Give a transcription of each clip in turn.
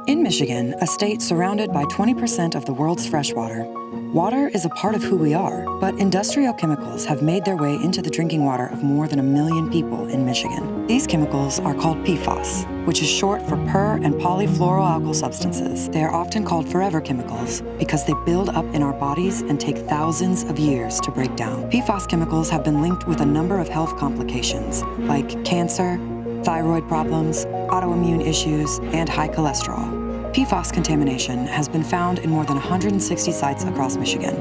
In Michigan, a state surrounded by 20% of the world's freshwater, water is a part of who we are, but industrial chemicals have made their way into the drinking water of more than 1 million people in Michigan. These chemicals are called PFAS, which is short for per- and polyfluoroalkyl substances. They are often called forever chemicals because they build up in our bodies and take thousands of years to break down. PFAS chemicals have been linked with a number of health complications like cancer, thyroid problems, autoimmune issues, and high cholesterol. PFAS contamination has been found in more than 160 sites across Michigan,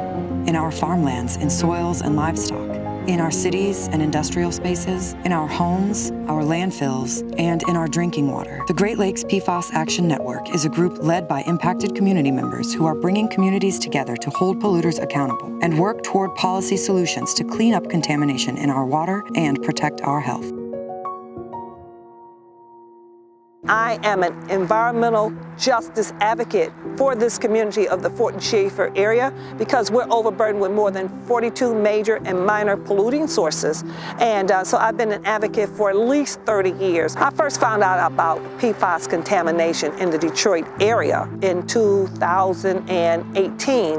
in our farmlands, in soils and livestock, in our cities and industrial spaces, in our homes, our landfills, and in our drinking water. The Great Lakes PFAS Action Network is a group led by impacted community members who are bringing communities together to hold polluters accountable and work toward policy solutions to clean up contamination in our water and protect our health. I am an environmental justice advocate for this community of the Fort and Schaefer area because we're overburdened with more than 42 major and minor polluting sources. And so I've been an advocate for at least 30 years. I first found out about PFAS contamination in the Detroit area in 2018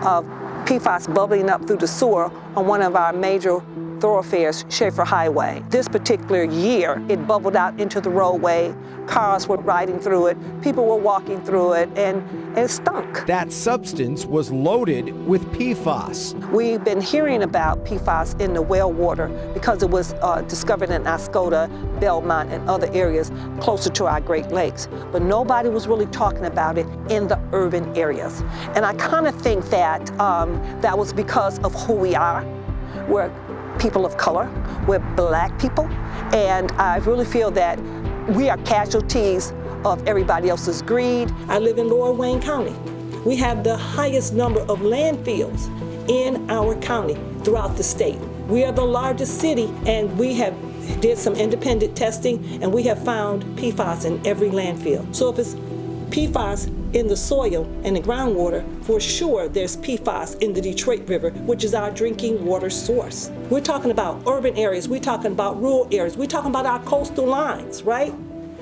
of PFAS bubbling up through the sewer on one of our major thoroughfares, Schaefer Highway. This particular year, it bubbled out into the roadway. Cars were riding through it, people were walking through it, and it stunk. That substance was loaded with PFAS. We've been hearing about PFAS in the well water because it was discovered in Oscoda, Belmont, and other areas closer to our Great Lakes. But nobody was really talking about it in the urban areas. And I kind of think that that was because of who we are. We're people of color, we're Black people, and I really feel that we are casualties of everybody else's greed. I live in Lower Wayne County. We have the highest number of landfills in our county throughout the state. We are the largest city, and we have did some independent testing, and we have found PFAS in every landfill. So if it's PFAS in the soil and the groundwater, for sure there's PFAS in the Detroit River, which is our drinking water source. We're talking about urban areas, we're talking about rural areas, we're talking about our coastal lines, right?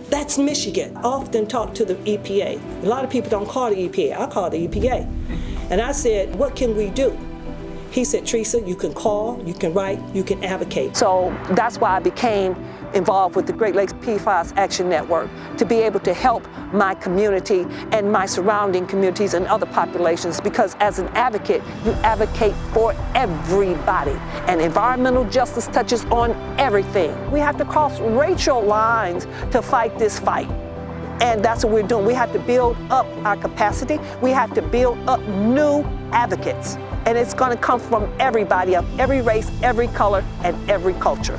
That's Michigan. I often talk to the EPA. A lot of people don't call the EPA, I call the EPA. And I said, what can we do? He said, Theresa, you can call, you can write, you can advocate. So that's why I became involved with the Great Lakes PFAS Action Network, to be able to help my community and my surrounding communities and other populations, because as an advocate, you advocate for everybody. And environmental justice touches on everything. We have to cross racial lines to fight this fight. And that's what we're doing. We have to build up our capacity. We have to build up new advocates. And it's going to come from everybody of every race, every color, and every culture.